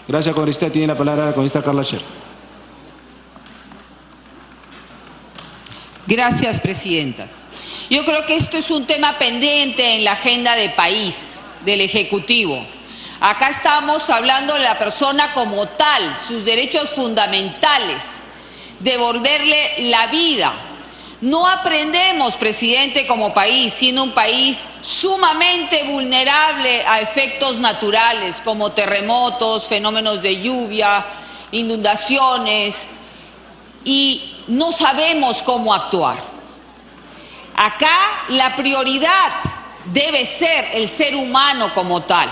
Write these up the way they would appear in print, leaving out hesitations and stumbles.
Gracias, congresista. Tiene la palabra la congresista Carla Scher. Gracias, presidenta. Yo creo que esto es un tema pendiente en la agenda de país, del Ejecutivo. Acá estamos hablando de la persona como tal, sus derechos fundamentales, devolverle la vida. No aprendemos, presidente, como país, siendo un país sumamente vulnerable a efectos naturales como terremotos, fenómenos de lluvia, inundaciones, y no sabemos cómo actuar. Acá la prioridad debe ser el ser humano como tal.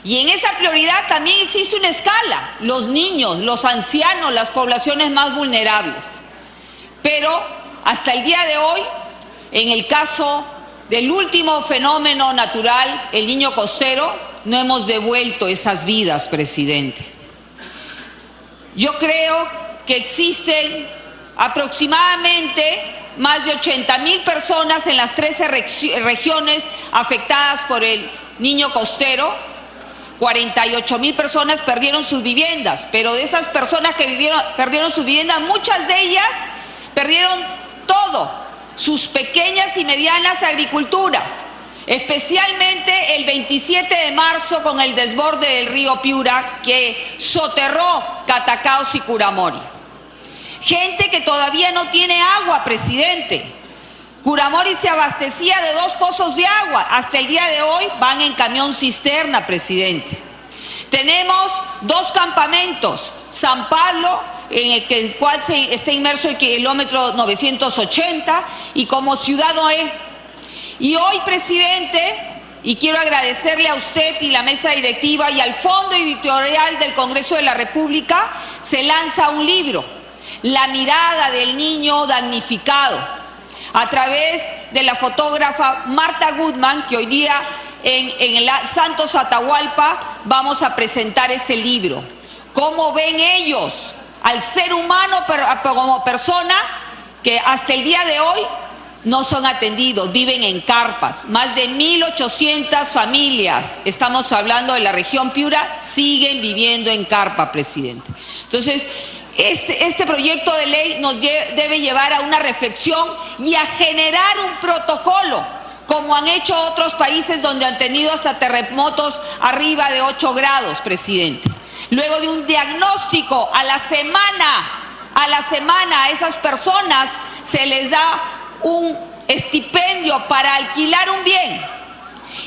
Y en esa prioridad también existe una escala, los niños, los ancianos, las poblaciones más vulnerables. Pero hasta el día de hoy, en el caso del último fenómeno natural, el Niño Costero, no hemos devuelto esas vidas, presidente. Yo creo que existen aproximadamente más de 80,000 personas en las 13 regiones afectadas por el Niño Costero. 48,000 personas perdieron sus viviendas, pero de esas personas que perdieron sus viviendas, muchas de ellas perdieron todo, sus pequeñas y medianas agriculturas, especialmente el 27 de marzo con el desborde del río Piura que soterró Catacaos y Curamori. Gente que todavía no tiene agua, presidente. Curamori se abastecía de 2 pozos de agua. Hasta el día de hoy van en camión cisterna, presidente. Tenemos 2 campamentos. San Pablo, en el cual está inmerso el kilómetro 980, y como Ciudad Noé. Y hoy, presidente, y quiero agradecerle a usted y la mesa directiva y al Fondo Editorial del Congreso de la República, se lanza un libro, La mirada del niño damnificado, a través de la fotógrafa Marta Goodman, que hoy día en el Santos Atahualpa vamos a presentar ese libro. ¿Cómo ven ellos al ser humano como persona que hasta el día de hoy no son atendidos, viven en carpas? Más de 1,800 familias, estamos hablando de la región Piura, siguen viviendo en carpa, presidente. Entonces, este proyecto de ley nos debe llevar a una reflexión y a generar un protocolo, como han hecho otros países donde han tenido hasta terremotos arriba de 8 grados, presidente. Luego de un diagnóstico a la semana a esas personas se les da un estipendio para alquilar un bien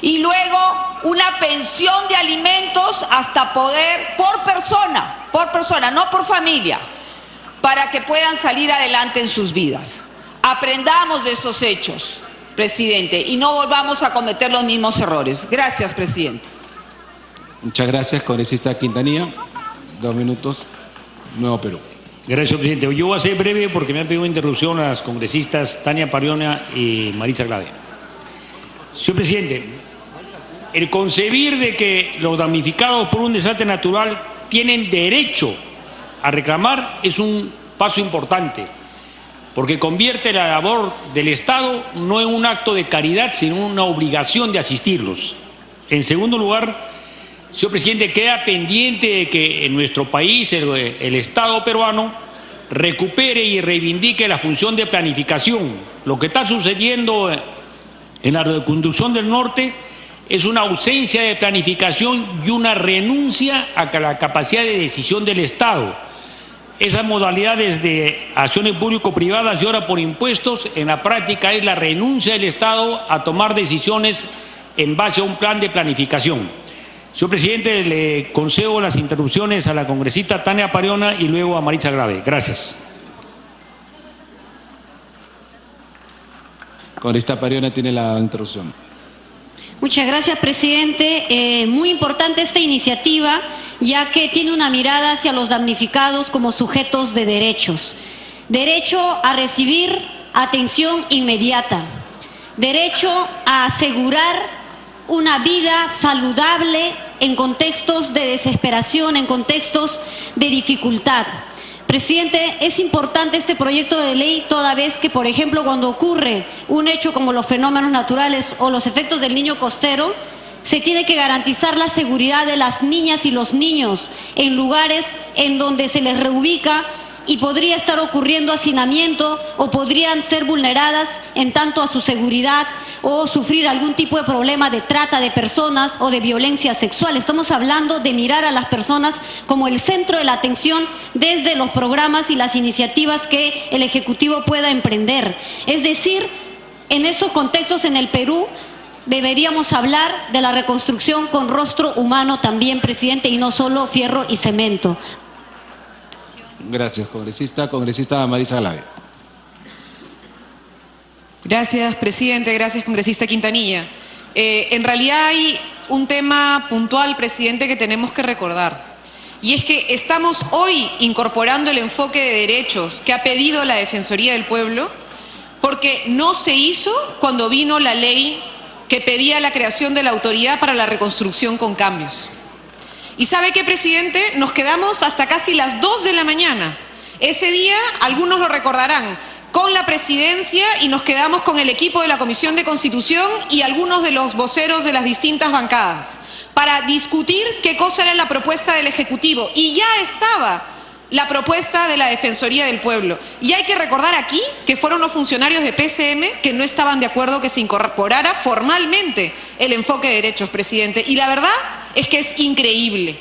y luego una pensión de alimentos hasta poder por persona, no por familia, para que puedan salir adelante en sus vidas. Aprendamos de estos hechos, presidente, y no volvamos a cometer los mismos errores. Gracias, presidente. Muchas gracias, congresista Quintanilla. 2 minutos. Nuevo Perú. Gracias, presidente. Yo voy a ser breve porque me han pedido interrupción las congresistas Tania Pariona y Maritza Glave. Señor presidente, el concebir de que los damnificados por un desastre natural tienen derecho a reclamar es un paso importante, porque convierte la labor del Estado no en un acto de caridad, sino en una obligación de asistirlos. En segundo lugar, señor presidente, queda pendiente de que en nuestro país el Estado peruano recupere y reivindique la función de planificación. Lo que está sucediendo en la reconstrucción del norte es una ausencia de planificación y una renuncia a la capacidad de decisión del Estado. Esas modalidades de acciones público-privadas y ahora por impuestos, en la práctica es la renuncia del Estado a tomar decisiones en base a un plan de planificación. Señor presidente, le concedo las interrupciones a la congresista Tania Pariona y luego a Maritza Glave. Gracias. Congresista Pariona tiene la interrupción. Muchas gracias, presidente. Muy importante esta iniciativa, ya que tiene una mirada hacia los damnificados como sujetos de derechos. Derecho a recibir atención inmediata. Derecho a asegurar una vida saludable en contextos de desesperación, en contextos de dificultad. Presidente, es importante este proyecto de ley toda vez que, por ejemplo, cuando ocurre un hecho como los fenómenos naturales o los efectos del Niño Costero, se tiene que garantizar la seguridad de las niñas y los niños en lugares en donde se les reubica y podría estar ocurriendo hacinamiento o podrían ser vulneradas en tanto a su seguridad o sufrir algún tipo de problema de trata de personas o de violencia sexual. Estamos hablando de mirar a las personas como el centro de la atención desde los programas y las iniciativas que el Ejecutivo pueda emprender. Es decir, en estos contextos en el Perú deberíamos hablar de la reconstrucción con rostro humano también, presidente, y no solo fierro y cemento. Gracias, congresista. Congresista Marisa Glave. Gracias, presidente. Gracias, congresista Quintanilla. En realidad hay un tema puntual, presidente, que tenemos que recordar. Y es que estamos hoy incorporando el enfoque de derechos que ha pedido la Defensoría del Pueblo, porque no se hizo cuando vino la ley que pedía la creación de la Autoridad para la Reconstrucción con Cambios. ¿Y sabe qué, presidente? Nos quedamos hasta casi las 2 de la mañana. Ese día, algunos lo recordarán, con la presidencia, y nos quedamos con el equipo de la Comisión de Constitución y algunos de los voceros de las distintas bancadas para discutir qué cosa era la propuesta del Ejecutivo. Y ya estaba la propuesta de la Defensoría del Pueblo. Y hay que recordar aquí que fueron los funcionarios de PCM que no estaban de acuerdo que se incorporara formalmente el enfoque de derechos, presidente. Y la verdad es que es increíble.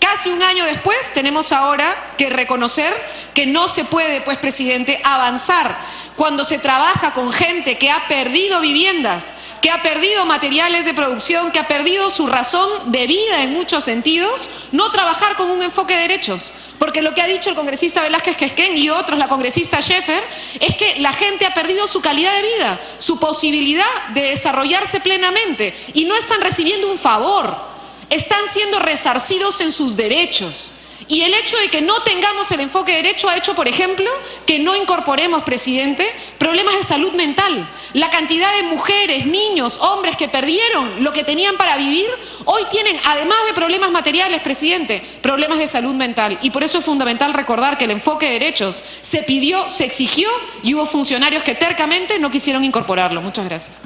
Casi un año después tenemos ahora que reconocer que no se puede, pues, presidente, avanzar cuando se trabaja con gente que ha perdido viviendas, que ha perdido materiales de producción, que ha perdido su razón de vida en muchos sentidos, no trabajar con un enfoque de derechos. Porque lo que ha dicho el congresista Velázquez Quesquén y otros, la congresista Scheffer, es que la gente ha perdido su calidad de vida, su posibilidad de desarrollarse plenamente y no están recibiendo un favor. Están siendo resarcidos en sus derechos. Y el hecho de que no tengamos el enfoque de derecho ha hecho, por ejemplo, que no incorporemos, presidente, problemas de salud mental. La cantidad de mujeres, niños, hombres que perdieron lo que tenían para vivir, hoy tienen, además de problemas materiales, presidente, problemas de salud mental. Y por eso es fundamental recordar que el enfoque de derechos se pidió, se exigió y hubo funcionarios que tercamente no quisieron incorporarlo. Muchas gracias.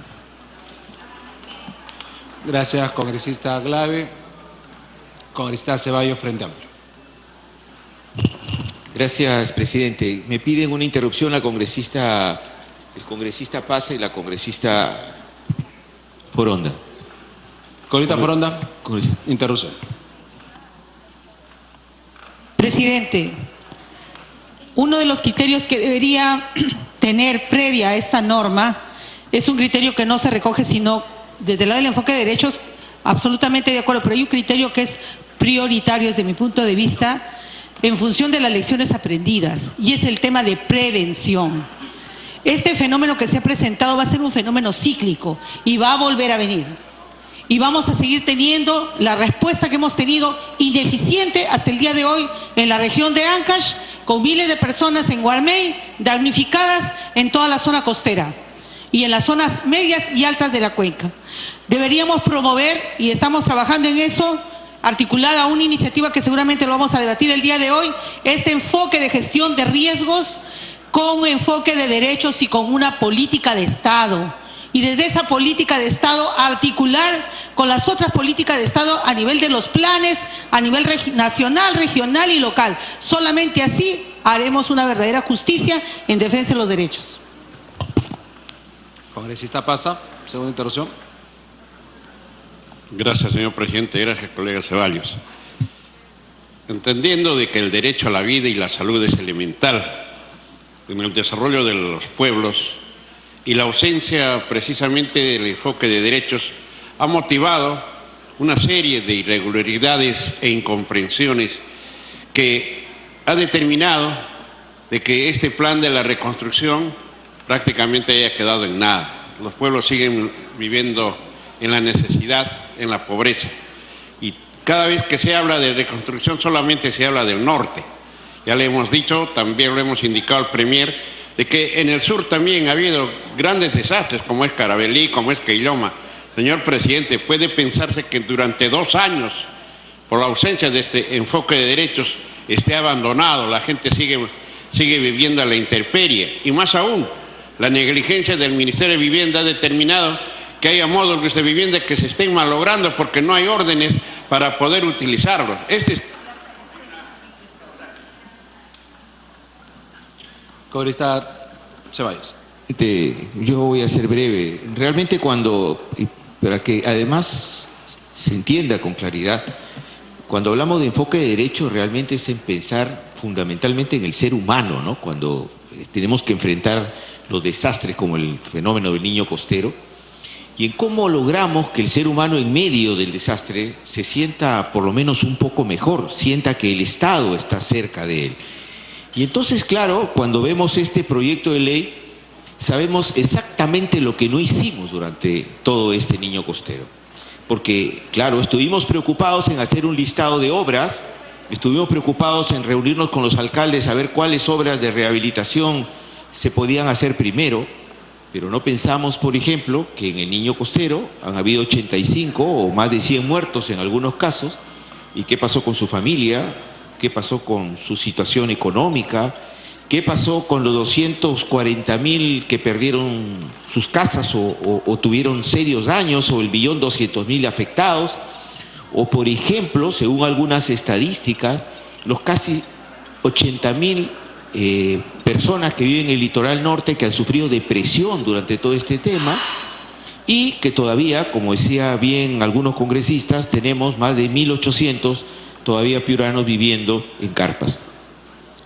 Gracias, congresista Glave. Congresista Ceballos, Frente Amplio. Gracias, presidente. Me piden una interrupción el congresista Pasa y la congresista Foronda. Congresista Foronda, interrupción. Presidente, uno de los criterios que debería tener previa a esta norma es un criterio que no se recoge sino desde el lado del enfoque de derechos, absolutamente de acuerdo, pero hay un criterio que es prioritario desde mi punto de vista en función de las lecciones aprendidas, y es el tema de prevención. Este fenómeno que se ha presentado va a ser un fenómeno cíclico y va a volver a venir. Y vamos a seguir teniendo la respuesta que hemos tenido ineficiente hasta el día de hoy en la región de Ancash, con miles de personas en Guarmey damnificadas en toda la zona costera y en las zonas medias y altas de la cuenca. Deberíamos promover, y estamos trabajando en eso, articulada una iniciativa que seguramente lo vamos a debatir el día de hoy, este enfoque de gestión de riesgos con enfoque de derechos y con una política de Estado. Y desde esa política de Estado articular con las otras políticas de Estado a nivel de los planes, a nivel nacional, regional y local. Solamente así haremos una verdadera justicia en defensa de los derechos. Congresista Pasa, segunda interrupción. Gracias, señor presidente. Gracias, colega Ceballos. Entendiendo de que el derecho a la vida y la salud es elemental en el desarrollo de los pueblos y la ausencia precisamente del enfoque de derechos ha motivado una serie de irregularidades e incomprensiones que ha determinado de que este plan de la reconstrucción prácticamente haya quedado en nada. Los pueblos siguen viviendo en la necesidad, en la pobreza. Y cada vez que se habla de reconstrucción solamente se habla del norte. Ya le hemos dicho, también lo hemos indicado al Premier, de que en el sur también ha habido grandes desastres, como es Carabelí, como es Queiloma. Señor presidente, puede pensarse que durante 2 años, por la ausencia de este enfoque de derechos, esté abandonado, la gente sigue viviendo a la intemperie. Y más aún, la negligencia del Ministerio de Vivienda ha determinado que haya módulos de vivienda que se estén malogrando porque no hay órdenes para poder utilizarlos. Congresista Ceballos. Yo voy a ser breve. Realmente para que además se entienda con claridad, cuando hablamos de enfoque de derecho realmente es en pensar fundamentalmente en el ser humano, ¿no? Cuando tenemos que enfrentar los desastres como el fenómeno del niño costero y en cómo logramos que el ser humano en medio del desastre se sienta por lo menos un poco mejor, sienta que el Estado está cerca de él. Y entonces, claro, cuando vemos este proyecto de ley, sabemos exactamente lo que no hicimos durante todo este niño costero. Porque, claro, estuvimos preocupados en hacer un listado de obras, estuvimos preocupados en reunirnos con los alcaldes a ver cuáles obras de rehabilitación se podían hacer primero, pero no pensamos, por ejemplo, que en el niño costero han habido 85 o más de 100 muertos en algunos casos, y qué pasó con su familia, qué pasó con su situación económica, qué pasó con los 240.000 que perdieron sus casas o tuvieron serios daños, o el 1.200.000 afectados, o por ejemplo, según algunas estadísticas, los casi 80.000 personas que viven en el litoral norte que han sufrido depresión durante todo este tema y que todavía, como decía bien algunos congresistas, tenemos más de 1.800 todavía piuranos viviendo en carpas.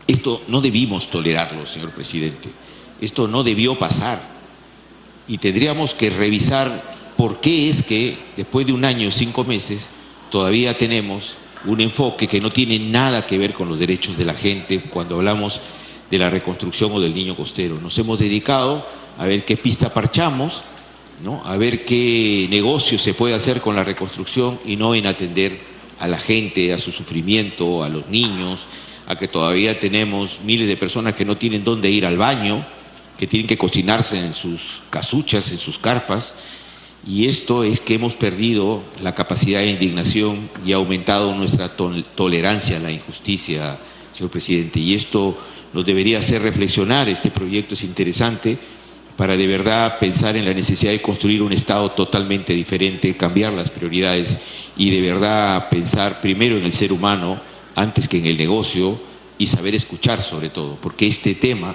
Esto no debimos tolerarlo, señor presidente. Esto no debió pasar. Y tendríamos que revisar por qué es que después de 1 año y 5 meses todavía tenemos un enfoque que no tiene nada que ver con los derechos de la gente cuando hablamos de la reconstrucción o del niño costero. Nos hemos dedicado a ver qué pista parchamos, ¿no? A ver qué negocio se puede hacer con la reconstrucción y no en atender a la gente, a su sufrimiento, a los niños, a que todavía tenemos miles de personas que no tienen dónde ir al baño, que tienen que cocinarse en sus casuchas, en sus carpas, y esto es que hemos perdido la capacidad de indignación y ha aumentado nuestra tolerancia a la injusticia, señor presidente, y esto nos debería hacer reflexionar. Este proyecto es interesante para de verdad pensar en la necesidad de construir un Estado totalmente diferente, cambiar las prioridades y de verdad pensar primero en el ser humano antes que en el negocio y saber escuchar sobre todo, porque este tema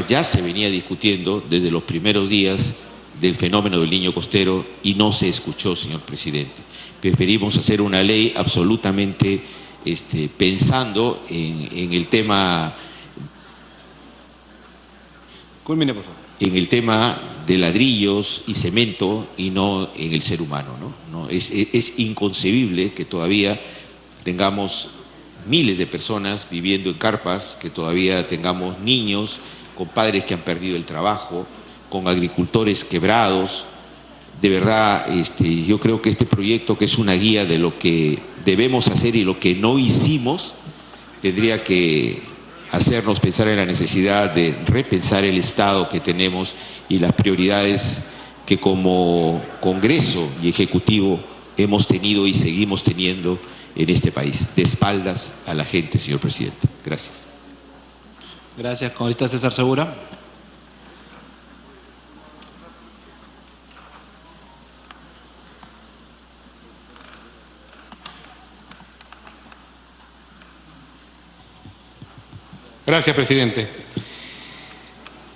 ya se venía discutiendo desde los primeros días del fenómeno del niño costero y no se escuchó, señor presidente. Preferimos hacer una ley absolutamente pensando en el tema. Culmine, por favor. En el tema de ladrillos y cemento y no en el ser humano, ¿no? Es inconcebible que todavía tengamos miles de personas viviendo en carpas, que todavía tengamos niños con padres que han perdido el trabajo, con agricultores quebrados. De verdad, yo creo que este proyecto, que es una guía de lo que debemos hacer y lo que no hicimos, tendría que hacernos pensar en la necesidad de repensar el Estado que tenemos y las prioridades que como Congreso y Ejecutivo hemos tenido y seguimos teniendo en este país, de espaldas a la gente, señor presidente. Gracias. Gracias, congresista César Segura. Gracias, presidente.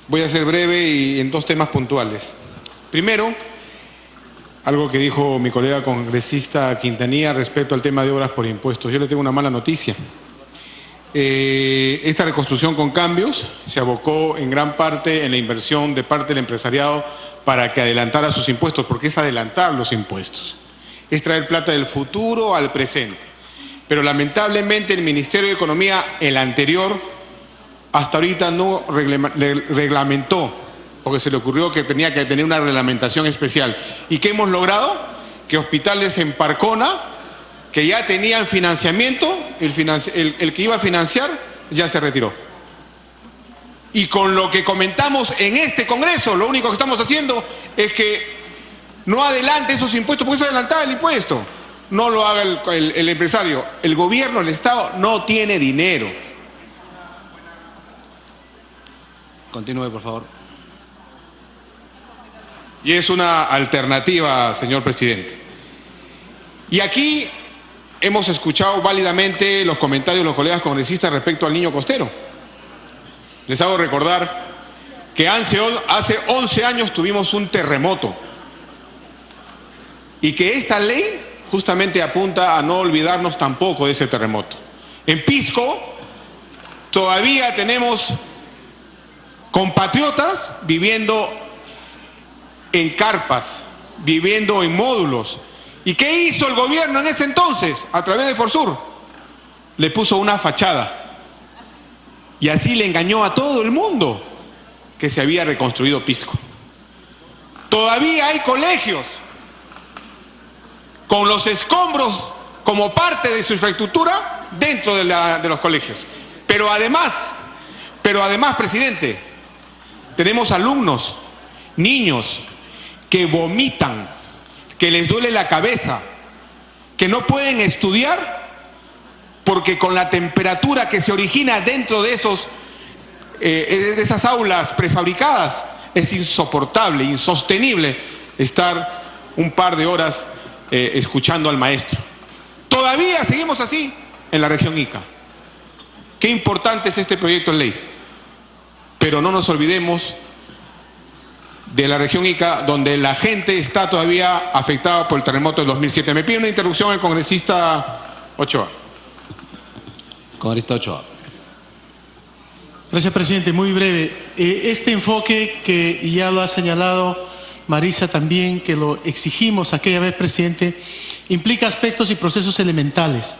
Voy a ser breve y en 2 temas puntuales. Primero, algo que dijo mi colega congresista Quintanilla respecto al tema de obras por impuestos. Yo le tengo una mala noticia. Esta reconstrucción con cambios se abocó en gran parte en la inversión de parte del empresariado para que adelantara sus impuestos, porque es adelantar los impuestos. Es traer plata del futuro al presente. Pero lamentablemente el Ministerio de Economía, el anterior, hasta ahorita no reglamentó, porque se le ocurrió que tenía que tener una reglamentación especial. ¿Y qué hemos logrado? Que hospitales en Parcona, que ya tenían financiamiento, el que iba a financiar ya se retiró. Y con lo que comentamos en este Congreso, lo único que estamos haciendo es que no adelante esos impuestos, porque eso adelantaba el impuesto. No lo haga el empresario. El gobierno, el Estado, no tiene dinero. Continúe, por favor. y es una alternativa, señor presidente. Y aquí hemos escuchado válidamente los comentarios de los colegas congresistas respecto al niño costero. Les hago recordar que hace 11 años tuvimos un terremoto y que esta ley justamente apunta a no olvidarnos tampoco de ese terremoto. En Pisco todavía tenemos compatriotas viviendo en carpas, viviendo en módulos. ¿Y qué hizo el gobierno en ese entonces? A través de Forsur, le puso una fachada y así le engañó a todo el mundo que se había reconstruido Pisco. Todavía hay colegios con los escombros como parte de su infraestructura dentro de los colegios. Pero además, presidente, tenemos alumnos, niños que vomitan, que les duele la cabeza, que no pueden estudiar porque con la temperatura que se origina dentro de esas aulas prefabricadas es insoportable, insostenible estar un par de horas escuchando al maestro. Todavía seguimos así en la región Ica. Qué importante es este proyecto de ley, pero no nos olvidemos de la región Ica, donde la gente está todavía afectada por el terremoto del 2007. Me pide una interrupción el congresista Ochoa. Congresista Ochoa. Gracias, presidente. Muy breve. Este enfoque que ya lo ha señalado Marisa también, que lo exigimos aquella vez, presidente, implica aspectos y procesos elementales.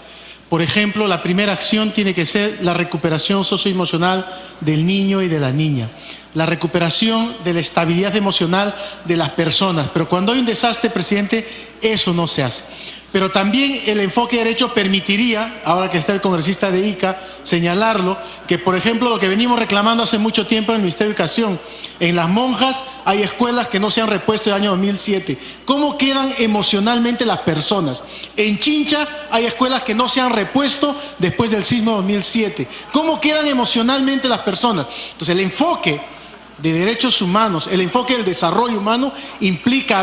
Por ejemplo, la primera acción tiene que ser la recuperación socioemocional del niño y de la niña, la recuperación de la estabilidad emocional de las personas. Pero cuando hay un desastre, presidente, eso no se hace. Pero también el enfoque de derecho permitiría, ahora que está el congresista de Ica, señalarlo, que por ejemplo lo que venimos reclamando hace mucho tiempo en el Ministerio de Educación, en Las Monjas hay escuelas que no se han repuesto del año 2007. ¿Cómo quedan emocionalmente las personas? En Chincha hay escuelas que no se han repuesto después del sismo de 2007. ¿Cómo quedan emocionalmente las personas? Entonces el enfoque de derechos humanos, el enfoque del desarrollo humano implica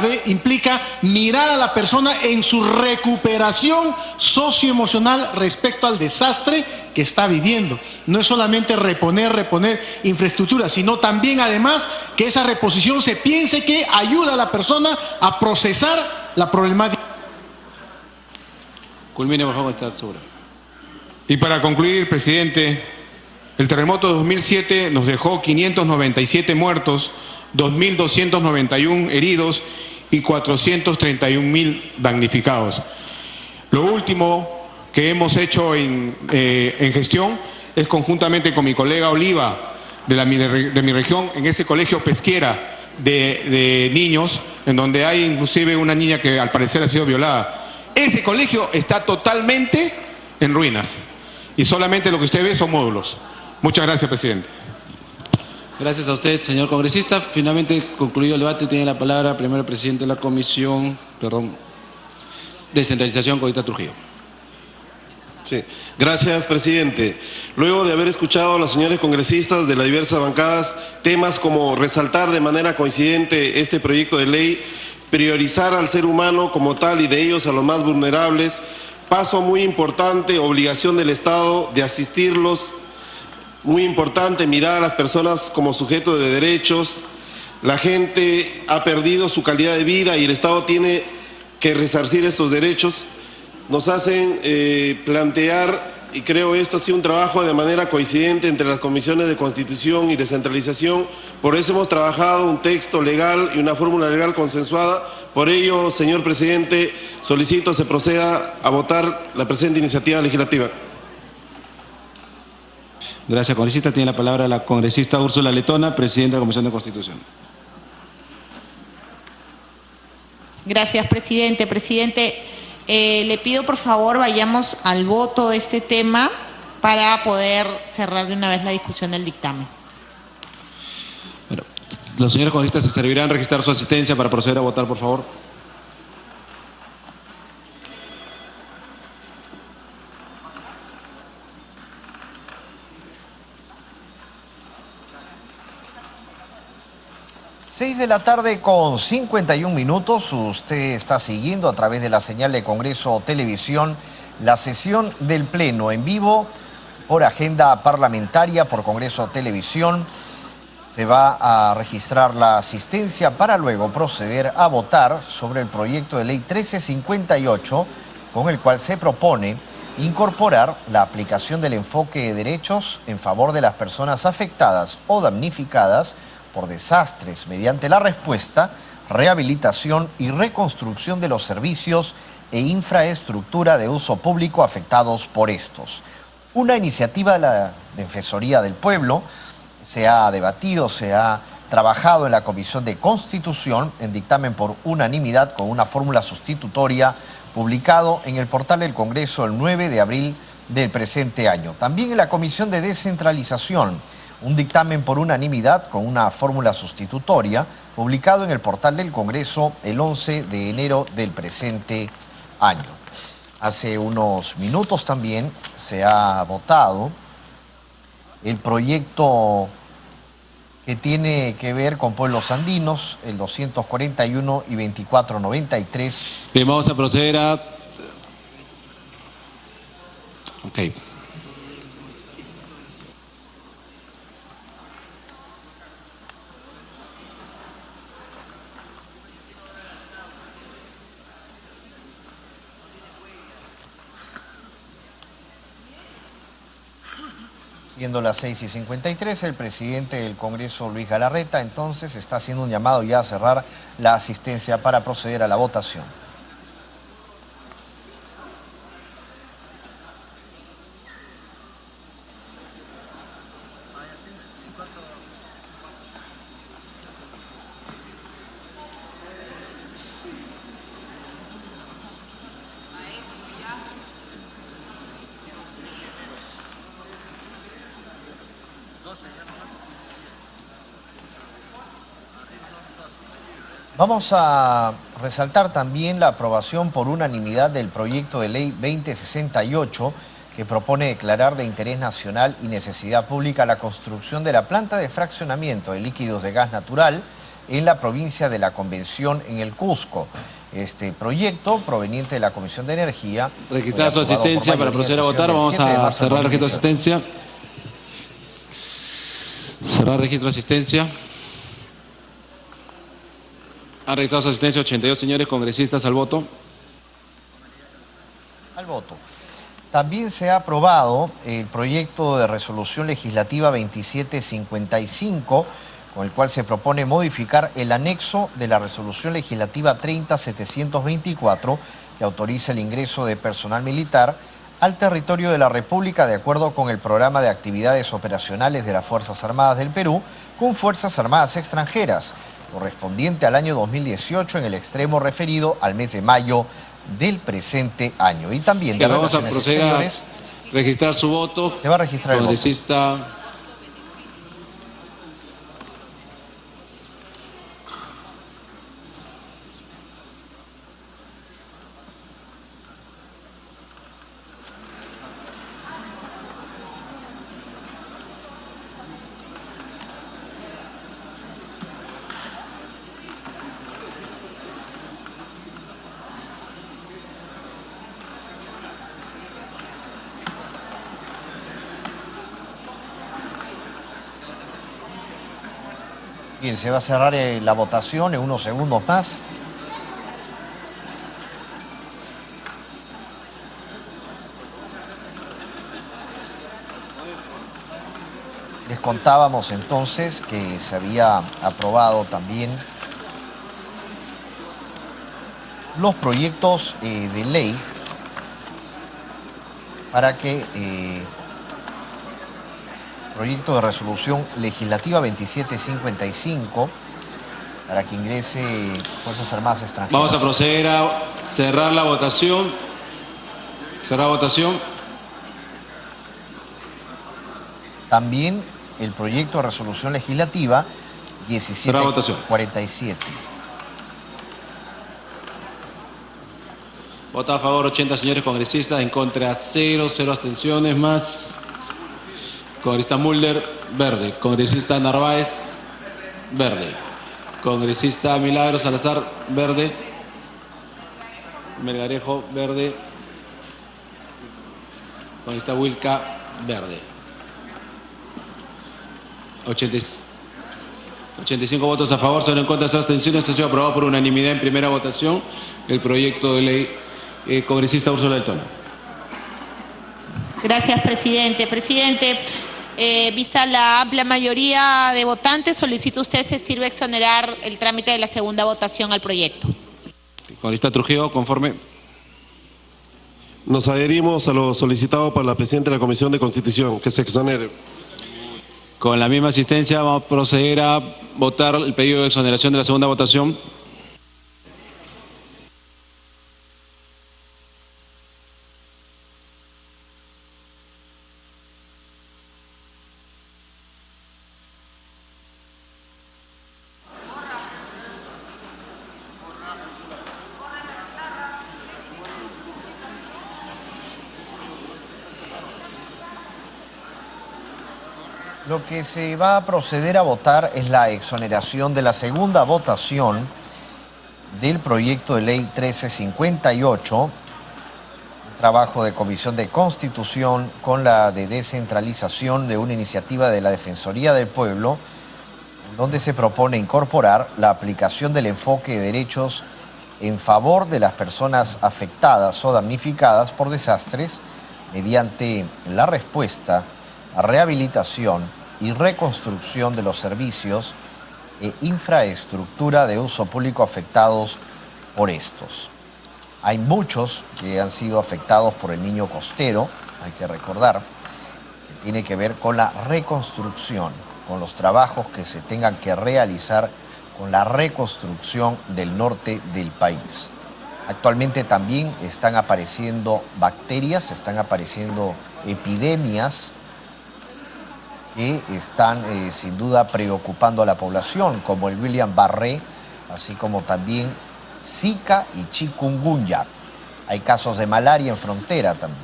mirar a la persona en su recuperación socioemocional respecto al desastre que está viviendo. No es solamente reponer infraestructura, sino también además que esa reposición se piense que ayuda a la persona a procesar la problemática. Culmine, por favor, está seguro. Y para concluir, presidente, el terremoto de 2007 nos dejó 597 muertos, 2.291 heridos y 431.000 damnificados. Lo último que hemos hecho en gestión es conjuntamente con mi colega Oliva de mi región, en ese colegio pesquera de niños, en donde hay inclusive una niña que al parecer ha sido violada. Ese colegio está totalmente en ruinas y solamente lo que usted ve son módulos. Muchas gracias, presidente. Gracias a usted, señor congresista. Finalmente, concluido el debate, tiene la palabra primero el presidente de la Comisión, Descentralización, congresista Trujillo. Sí. Gracias, presidente. Luego de haber escuchado a los señores congresistas de las diversas bancadas, temas como resaltar de manera coincidente este proyecto de ley, priorizar al ser humano como tal y de ellos a los más vulnerables, paso muy importante, obligación del Estado de asistirlos. Muy importante mirar a las personas como sujetos de derechos. La gente ha perdido su calidad de vida y el Estado tiene que resarcir estos derechos. Nos hacen plantear, y creo esto ha sido un trabajo de manera coincidente entre las comisiones de Constitución y Descentralización. Por eso hemos trabajado un texto legal y una fórmula legal consensuada. Por ello, señor presidente, solicito se proceda a votar la presente iniciativa legislativa. Gracias, congresista. Tiene la palabra la congresista Úrsula Letona, presidenta de la Comisión de Constitución. Gracias, presidente. Presidente, le pido por favor vayamos al voto de este tema para poder cerrar de una vez la discusión del dictamen. Bueno, los señores congresistas se servirán registrar su asistencia para proceder a votar, por favor. 6 de la tarde con 51 minutos. Usted está siguiendo a través de la señal de Congreso Televisión la sesión del Pleno en vivo por agenda parlamentaria por Congreso Televisión. Se va a registrar la asistencia para luego proceder a votar sobre el proyecto de ley 1358, con el cual se propone incorporar la aplicación del enfoque de derechos en favor de las personas afectadas o damnificadas por desastres mediante la respuesta, rehabilitación y reconstrucción de los servicios e infraestructura de uso público afectados por estos. Una iniciativa de la Defensoría del Pueblo se ha debatido, se ha trabajado en la Comisión de Constitución en dictamen por unanimidad con una fórmula sustitutoria publicado en el portal del Congreso el 9 de abril del presente año. También en la Comisión de Descentralización, un dictamen por unanimidad con una fórmula sustitutoria publicado en el portal del Congreso el 11 de enero del presente año. Hace unos minutos también se ha votado el proyecto que tiene que ver con pueblos andinos, el 241 y 2493. Bien, vamos a proceder a... Ok. Siendo las 6:53, el presidente del Congreso, Luis Galarreta, entonces está haciendo un llamado ya a cerrar la asistencia para proceder a la votación. Vamos a resaltar también la aprobación por unanimidad del proyecto de ley 2068 que propone declarar de interés nacional y necesidad pública la construcción de la planta de fraccionamiento de líquidos de gas natural en la provincia de La Convención en el Cusco. Este proyecto, proveniente de la Comisión de Energía... Registrar su asistencia para proceder a votar. Vamos a cerrar el registro de asistencia. Cerrar el registro de asistencia. Han registrado su asistencia 82 señores congresistas al voto. Al voto. También se ha aprobado el proyecto de resolución legislativa 2755, con el cual se propone modificar el anexo de la resolución legislativa 30724, que autoriza el ingreso de personal militar al territorio de la República de acuerdo con el programa de actividades operacionales de las Fuerzas Armadas del Perú con Fuerzas Armadas extranjeras, correspondiente al año 2018 en el extremo referido al mes de mayo del presente año. Y también de vamos a Relaciones proceder Exteriores. a registrar su voto. Se va a registrar el voto. Congresista. Bien, se va a cerrar la votación en unos segundos más. Les contábamos entonces que se había aprobado también los proyectos de ley para que proyecto de resolución legislativa 2755 para que ingrese Fuerzas Armadas extranjeras. Vamos a proceder a cerrar la votación. Cerrar votación. También el proyecto de resolución legislativa 1747. Vota a favor 80 señores congresistas, en contra 0, 0 abstenciones más. Congresista Mulder, verde. Congresista Narváez, verde. Congresista Milagros Salazar, verde. Melgarejo, verde. Congresista Wilca, verde. 85 votos a favor, 0 en contra, 0 abstenciones. Ha sido aprobado por unanimidad en primera votación el proyecto de ley. Congresista Úrsula del Tono. Gracias, presidente. Presidente, vista la amplia mayoría de votantes, solicito usted se sirve exonerar el trámite de la segunda votación al proyecto. Congresista Trujillo, conforme. Nos adherimos a lo solicitado por la presidenta de la Comisión de Constitución, que se exonere. Con la misma asistencia vamos a proceder a votar el pedido de exoneración de la segunda votación. Lo que se va a proceder a votar es la exoneración de la segunda votación del proyecto de ley 1358, trabajo de Comisión de Constitución con la de descentralización de una iniciativa de la Defensoría del Pueblo, donde se propone incorporar la aplicación del enfoque de derechos en favor de las personas afectadas o damnificadas por desastres mediante la respuesta a rehabilitación y reconstrucción de los servicios e infraestructura de uso público afectados por estos. Hay muchos que han sido afectados por el niño costero, hay que recordar, que tiene que ver con la reconstrucción, con los trabajos que se tengan que realizar con la reconstrucción del norte del país. Actualmente también están apareciendo bacterias, están apareciendo epidemias que están sin duda preocupando a la población, como el Guillain-Barré, así como también Zika y chikungunya. Hay casos de malaria en frontera también.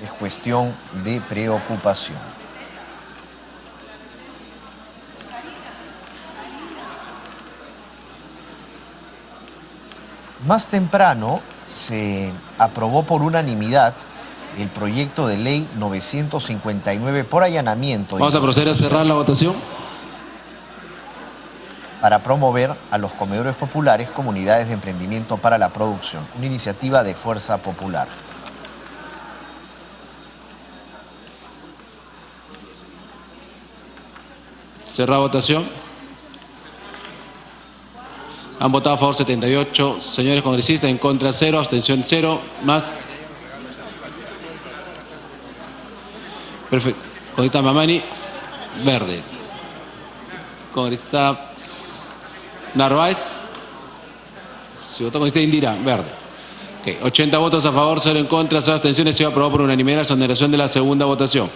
Es cuestión de preocupación. Más temprano se aprobó por unanimidad el proyecto de ley 959 por allanamiento. Vamos a proceder a cerrar la votación. Para promover a los comedores populares comunidades de emprendimiento para la producción, una iniciativa de Fuerza Popular. Cerrar votación. Han votado a favor 78 señores congresistas, en contra 0, abstención 0, más. Perfecto. Congresista Mamani, verde. Congresista Narváez, si votó congresista Indira, verde. Okay. 80 votos a favor, 0 en contra, 0 abstenciones. Se va a aprobar por unanimidad la exoneración de la segunda votación.